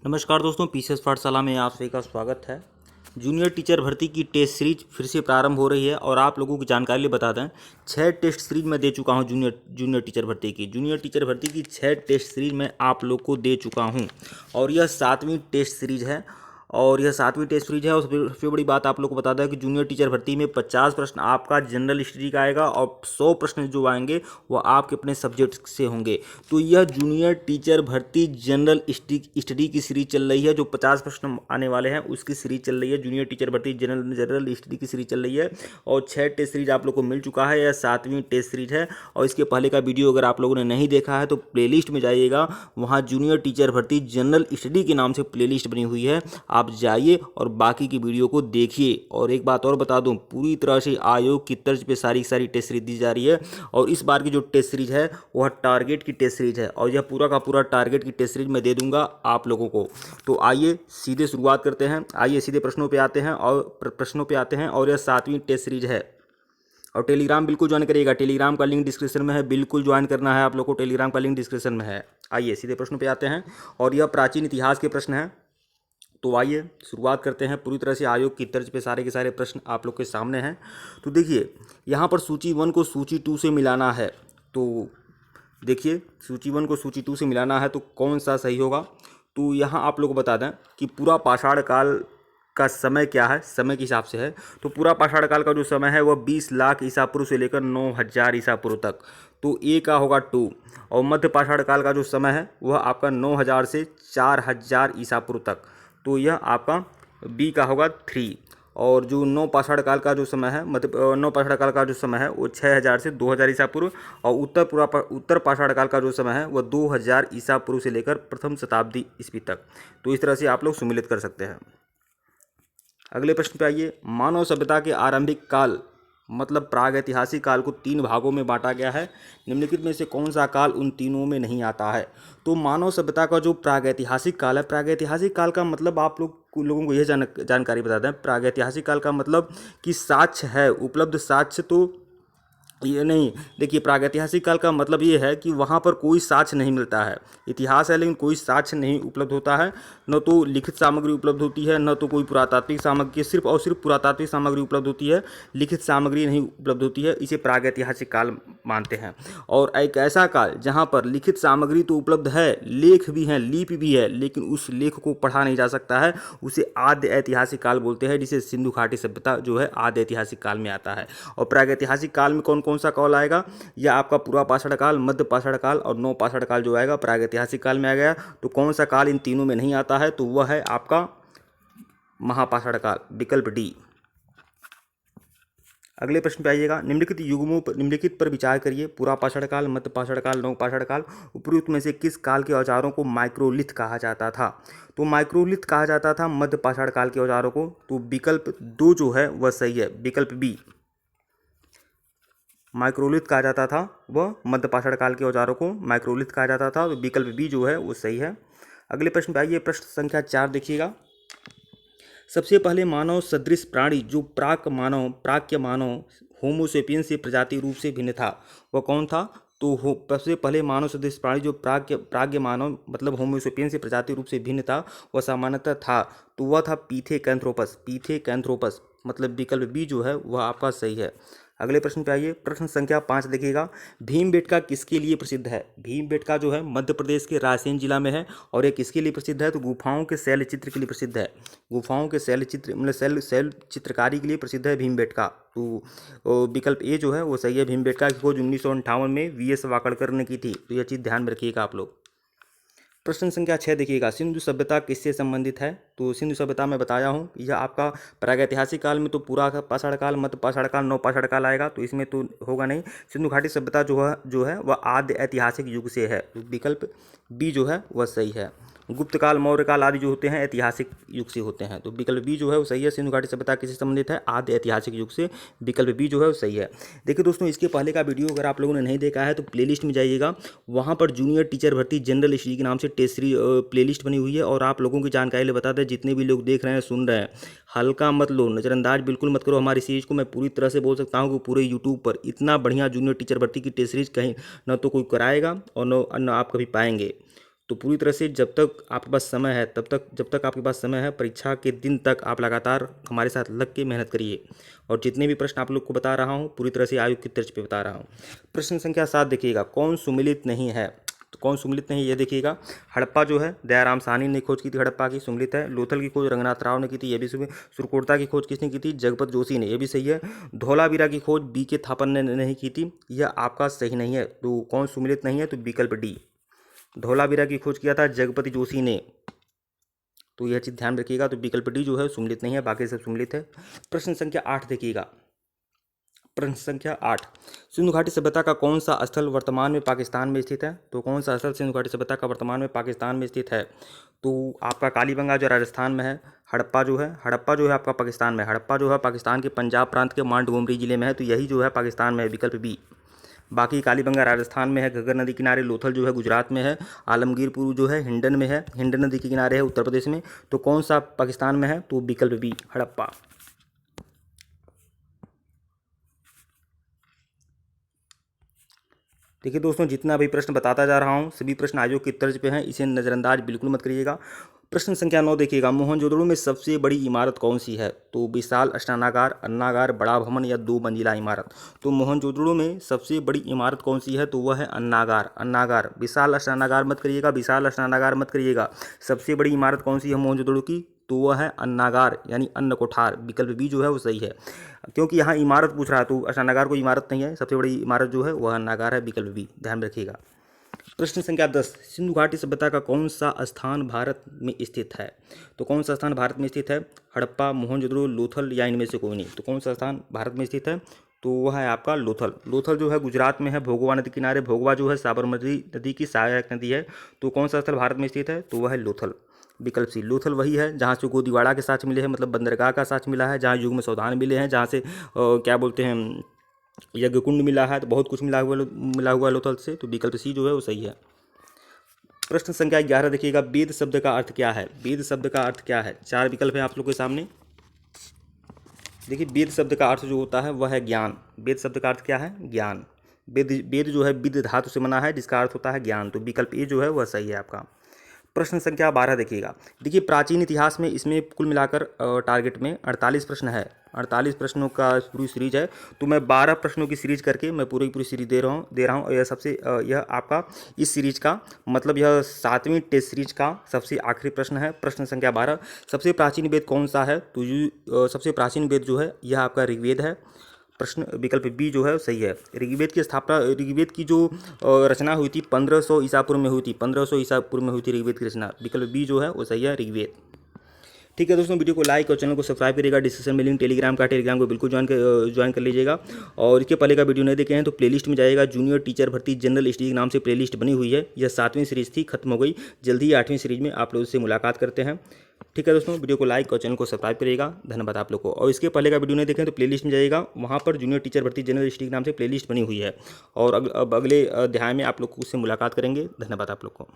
नमस्कार दोस्तों, पीसीएस पाठशाला में आप सभी का स्वागत है। जूनियर टीचर भर्ती की टेस्ट सीरीज फिर से प्रारंभ हो रही है और आप लोगों की जानकारी लिए बता दें, 6 टेस्ट सीरीज मैं दे चुका हूं जूनियर टीचर भर्ती की। जूनियर टीचर भर्ती की 6 टेस्ट सीरीज मैं आप लोग को दे चुका हूं और यह 7वीं टेस्ट सीरीज है। और यह 7वीं टेस्ट सीरीज है। और सबसे बड़ी बात आप लोग को बता दें कि जूनियर टीचर भर्ती में 50 प्रश्न आपका जनरल स्टडी का आएगा और 100 प्रश्न जो आएंगे वो आपके अपने सब्जेक्ट से होंगे। तो यह जूनियर टीचर भर्ती जनरल स्टडी की सीरीज चल रही है। जो 50 प्रश्न आने वाले हैं उसकी सीरीज चल रही है। जूनियर टीचर भर्ती जनरल स्टडी की सीरीज चल रही है और 6 टेस्ट सीरीज आप लोग को मिल चुका है। यह 7वीं टेस्ट सीरीज है और इसके पहले का वीडियो अगर आप लोगों ने नहीं देखा है तो प्लेलिस्ट में जाइएगा, वहाँ जूनियर टीचर भर्ती जनरल स्टडी के नाम से प्लेलिस्ट बनी हुई है, आप जाइए और बाकी की वीडियो को देखिए। और एक बात और बता दूं, पूरी तरह से आयोग की तर्ज पे सारी टेस्ट सीरीज दी जा रही है और इस बार की जो टेस्ट सीरीज है वह टारगेट की टेस्ट सीरीज है और यह पूरा का पूरा टारगेट की टेस्ट सीरीज मैं दे दूंगा आप लोगों को। तो आइए सीधे शुरुआत करते हैं, आइए सीधे प्रश्नों पे आते हैं और यह 7वीं टेस्ट सीरीज है। और टेलीग्राम बिल्कुल ज्वाइन करिएगा, टेलीग्राम का लिंक डिस्क्रिप्शन में है, बिल्कुल ज्वाइन करना है आप लोग को, टेलीग्राम का लिंक डिस्क्रिप्शन में है। आइए सीधे प्रश्नों पे आते हैं और यह प्राचीन इतिहास के प्रश्न हैं। तो आइए शुरुआत करते हैं। पूरी तरह से आयोग की तर्ज पे सारे के सारे प्रश्न आप लोग के सामने हैं। तो देखिए, यहाँ पर सूची 1 को सूची 2 से मिलाना है। तो देखिए, सूची 1 को सूची 2 से मिलाना है तो कौन सा सही होगा। तो यहाँ आप लोग को बता दें कि पूरा पाषाण काल का समय क्या है, समय के हिसाब से है। तो पूरा पाषाण काल का जो समय है वह 20 लाख ईसा पूर्व से लेकर 9000 ईसा पूर्व तक। तो ए का होगा 2 और मध्य पाषाण काल का जो समय है वह आपका 9000 से 4000 ईसा पूर्व तक। तो यह आपका बी का होगा 3। और जो नौ पाषाण काल का जो समय है, मतलब नौ पाषाण काल का जो समय है वो 6000 से 2000 ईसा पूर्व। और उत्तर पाषाण काल का जो समय है वह 2000 ईसा पूर्व से लेकर प्रथम शताब्दी ईस्वी तक। तो इस तरह से आप लोग सम्मिलित कर सकते हैं। अगले प्रश्न पे आइए। मानव सभ्यता के आरंभिक काल मतलब प्रागैतिहासिक काल को 3 भागों में बांटा गया है। निम्नलिखित में से कौन सा काल उन तीनों में नहीं आता है। तो मानव सभ्यता का जो प्रागैतिहासिक काल है, प्रागैतिहासिक काल का मतलब आप लोगों को यह जानकारी बता दें, प्रागैतिहासिक काल का मतलब कि साक्ष्य है, उपलब्ध साक्ष्य तो ये नहीं। देखिए, प्रागैतिहासिक काल का मतलब ये है कि वहाँ पर कोई साक्ष्य नहीं मिलता है। इतिहास है लेकिन कोई साक्ष्य नहीं उपलब्ध होता है, न तो लिखित सामग्री उपलब्ध होती है, न तो कोई पुरातात्विक सामग्री, सिर्फ और सिर्फ पुरातात्विक सामग्री उपलब्ध होती है, लिखित सामग्री नहीं उपलब्ध होती है। इसे प्रागैतिहासिक काल मानते हैं। और एक ऐसा काल जहाँ पर लिखित सामग्री तो उपलब्ध है, लेख भी हैं, लिपि भी है, लेकिन उस लेख को पढ़ा नहीं जा सकता है, उसे आद्य ऐतिहासिक काल बोलते हैं, जिसे सिंधु घाटी सभ्यता जो है आद्य ऐतिहासिक काल में आता है। और प्रागैतिहासिक काल में कौन कौन सा काल आएगा, यह आपका पूरा पाषाण काल, मध्य पाषाण काल और नौ पाषाण काल जो आएगा प्रागैतिहासिक काल में आ गया। तो कौन सा काल इन तीनों में नहीं आता है, तो वह है आपका महापाषाण काल, विकल्प डी। अगले प्रश्न पे आइएगा। निम्नलिखित पर विचार करिए। पूरा पाषाण काल, मध्य पाषाण काल, नव पाषाण काल, उपयुक्त में से किस काल के औजारों को माइक्रोलिथ कहा जाता था। तो माइक्रोलिथ कहा जाता था मध्य पाषाण काल के औजारों को। तो विकल्प 2 जो है वह सही है, विकल्प बी। माइक्रोलिथ कहा जाता था वह मध्य पाषाण काल के औजारों को माइक्रोलिथ कहा जाता था। तो विकल्प बी जो है वो सही है। अगले प्रश्न पे आइए। प्रश्न संख्या 4 देखिएगा। सबसे पहले मानव सदृश प्राणी जो प्राक्य मानव होमोसेपियन से प्रजाति रूप से भिन्न था, वह कौन था। तो सबसे पहले मानव सदृश प्राणी जो प्राग्य मानव मतलब होमोसेपियन से प्रजाति रूप से भिन्न था, वह सामान्यतः था, तो वह था पीथेकैंथ्रोपस, मतलब विकल्प बी जो है वह आपका सही है। अगले प्रश्न पे आइए। प्रश्न संख्या 5 देखिएगा। भीमबेटका किसके लिए प्रसिद्ध है। भीमबेटका जो है मध्य प्रदेश के रायसेन जिला में है और ये किसके लिए प्रसिद्ध है, तो गुफाओं के शैल चित्र के लिए प्रसिद्ध है। गुफाओं के शैल चित्र मतलब शैल चित्रकारी के लिए प्रसिद्ध है भीमबेटका। तो विकल्प ए जो है वो सही है। भीमबेटका की खोज 1958 में वीएस वाकड़कर ने की थी। तो यह चीज़ ध्यान में रखिएगा आप लोग। प्रश्न संख्या 6 देखिएगा। सिंधु सभ्यता किससे संबंधित है। तो सिंधु सभ्यता मैं बताया हूँ, यह आपका प्रागैतिहासिक काल में तो पूरा पाषाण काल, मध्य पाषाण काल, नव पाषाण काल आएगा, तो इसमें तो होगा नहीं। सिंधु घाटी सभ्यता जो है वह आद्य ऐतिहासिक युग से है। तो विकल्प बी जो है वह सही है। गुप्त काल, मौर्य काल आदि जो होते हैं ऐतिहासिक युग से होते हैं। तो विकल्प बी जो है वो सही है। सिंधु घाटी सभ्यता किससे संबंधित है, आद्य ऐतिहासिक युग से। विकल्प बी जो है वो सही है। देखिए दोस्तों, इसके पहले का वीडियो अगर आप लोगों ने नहीं देखा है तो प्लेलिस्ट में जाइएगा, वहाँ पर जूनियर टीचर भर्ती जनरल स्टडी के नाम से टेस्ट सीरीज प्लेलिस्ट बनी हुई है। और आप लोगों की जानकारी ले बता दें, जितने भी लोग देख रहे हैं, सुन रहे हैं, हल्का मत लो, नज़रअंदाज बिल्कुल मत करो हमारी सीरीज को। मैं पूरी तरह से बोल सकता हूँ कि पूरे यूट्यूब पर इतना बढ़िया जूनियर टीचर भर्ती की टेस्ट सीरीज कहीं न तो कोई कराएगा और न आप कभी पाएंगे। तो पूरी तरह से जब तक आपके पास समय है जब तक आपके पास समय है, परीक्षा के दिन तक आप लगातार हमारे साथ लग के मेहनत करिए। और जितने भी प्रश्न आप लोग को बता रहा हूँ पूरी तरह से आयोग की तर्ज पे बता रहा हूँ। प्रश्न संख्या 7 देखिएगा, कौन सुमिलित नहीं है? तो कौन सुमिलित नहीं, ये देखिएगा। हड़प्पा जो है दयाराम साहनी ने खोज की थी, हड़प्पा की, सुमिलित है। लोथल की खोज रंगनाथ राव ने की थी, ये भी सुरकोटता की खोज किसने की थी? जगपत जोशी ने, ये भी सही है। धौलावीरा की खोज बी के थापन ने नहीं की थी, यह आपका सही नहीं है। तो कौन सुमिलित नहीं है? तो विकल्प डी। धौलावीरा की खोज किया था जगपति जोशी ने, तो यह चीज़ ध्यान रखिएगा। तो विकल्प डी जो है सुमिलित नहीं है, बाकी सब सुमिलित है। प्रश्न संख्या 8 देखिएगा। प्रश्न संख्या 8, सिंधु घाटी सभ्यता का कौन सा स्थल वर्तमान में पाकिस्तान में स्थित है? तो कौन सा स्थल सिंधु घाटी सभ्यता का वर्तमान में पाकिस्तान में स्थित है? तो आपका कालीबंगा जो राजस्थान में है, हड़प्पा जो है आपका पाकिस्तान में, हड़प्पा जो है पाकिस्तान के पंजाब प्रांत के मांडगोमरी जिले में है, तो यही जो है पाकिस्तान में है, विकल्प बी। बाकी कालीबंगा राजस्थान में है, घग्गर नदी किनारे, लोथल जो है गुजरात में है, आलमगीरपुर जो है हिंडन में है, हिंडन नदी के किनारे है उत्तर प्रदेश में। तो कौन सा पाकिस्तान में है? तो विकल्प बी, हड़प्पा। देखिए दोस्तों, जितना भी प्रश्न बताता जा रहा हूँ सभी प्रश्न आयोग की तर्ज पे हैं, इसे नज़रअंदाज बिल्कुल मत करिएगा। प्रश्न संख्या 9 देखिएगा, मोहनजोदड़ो में सबसे बड़ी इमारत कौन सी है? तो विशाल स्नानागार, अन्नागार, बड़ा भवन या 2 मंजिला इमारत? तो मोहनजोदड़ो में सबसे बड़ी इमारत कौन सी है? तो वह है अन्नागार, अन्नागार। विशाल स्नानागार मत करिएगा, विशाल स्नानागार मत करिएगा। सबसे बड़ी इमारत कौन सी है मोहनजोदड़ो की? तो वह है अन्नागार यानी अन्न कोठार, विकल्प बी जो है वो सही है। क्योंकि यहाँ इमारत पूछ रहा है तो स्नानागार कोई इमारत नहीं है, सबसे बड़ी इमारत जो है वह अन्नागार है, विकल्प बी, ध्यान रखिएगा। प्रश्न संख्या 10, सिंधु घाटी सभ्यता का कौन सा स्थान भारत में स्थित है? तो कौन सा स्थान भारत में स्थित है? हड़प्पा, मोहनजोदड़ो, लोथल या इनमें से कोई नहीं? तो कौन सा स्थान भारत में स्थित है? तो वह है आपका लोथल। लोथल जो है गुजरात में है, भोगवा नदी किनारे। भोगवा जो है साबरमती नदी की सहायक नदी है। तो कौन सा स्थल भारत में स्थित है? तो वह है लोथल, विकल्प सी। लोथल वही है जहाँ से गोदीवाड़ा के साक्ष्य मिले हैं, मतलब बंदरगाह का साक्ष्य मिला है, जहाँ युग में सौधान मिले हैं, जहाँ से क्या बोलते हैं यज्ञकुंड मिला है, तो बहुत कुछ मिला हुआ लोथल से। तो विकल्प सी जो है वो सही है। प्रश्न संख्या 11 देखिएगा, वेद शब्द का अर्थ क्या है? वेद शब्द का अर्थ क्या है? 4 विकल्प हैं आप लोग के सामने। देखिए, वेद शब्द का अर्थ जो होता है वह है ज्ञान। वेद शब्द का अर्थ क्या है? ज्ञान। वेद जो है विद धातु से बना है, जिसका अर्थ होता है ज्ञान। तो विकल्प ए जो है वह सही है आपका। प्रश्न संख्या 12 देखिएगा। देखिए, प्राचीन इतिहास में इसमें कुल मिलाकर टारगेट में 48 प्रश्न है, 48 प्रश्नों का पूरी सीरीज है। तो मैं 12 प्रश्नों की सीरीज करके मैं पूरी सीरीज दे रहा हूँ। और यह आपका इस सीरीज का मतलब यह 7वीं टेस्ट सीरीज का सबसे आखिरी प्रश्न है। प्रश्न संख्या 12, सबसे प्राचीन वेद कौन सा है? तो सबसे प्राचीन वेद जो है यह आपका ऋग्वेद है। प्रश्न विकल्प बी जो है सही है। ऋग्वेद की जो रचना हुई थी 1500 ईसा पूर्व में हुई थी, 1500 ईसा पूर्व में हुई थी ऋग्वेद की रचना। विकल्प बी जो है वो सही है, ऋग्वेद। ठीक है दोस्तों, वीडियो को लाइक और चैनल को सब्सक्राइब करिएगा। डिस्क्रिप्शन में लिंक टेलीग्राम को बिल्कुल ज्वाइन कर लीजिएगा। और इसके पहले का वीडियो नहीं देखे हैं तो प्लेलिस्ट में जाइएगा, जूनियर टीचर भर्ती जनरल स्टडी के नाम से प्लेलिस्ट बनी हुई है। यह 7वीं सीरीज थी, खत्म हो गई। जल्दी ही 8वीं सीरीज में आप लोगों से मुलाकात करते हैं। ठीक है दोस्तों, वीडियो को लाइक और चैनल को सब्सक्राइब करिएगा। धन्यवाद आप लोग को। और इसके पहले का वीडियो नहीं देखें तो प्लेलिस्ट में जाइएगा, वहाँ पर जूनियर टीचर भर्ती जनरल स्टडी के नाम से प्लेलिस्ट बनी हुई है। और अब अगले अध्याय में आप लोग को उससे मुलाकात करेंगे। धन्यवाद आप लोग को।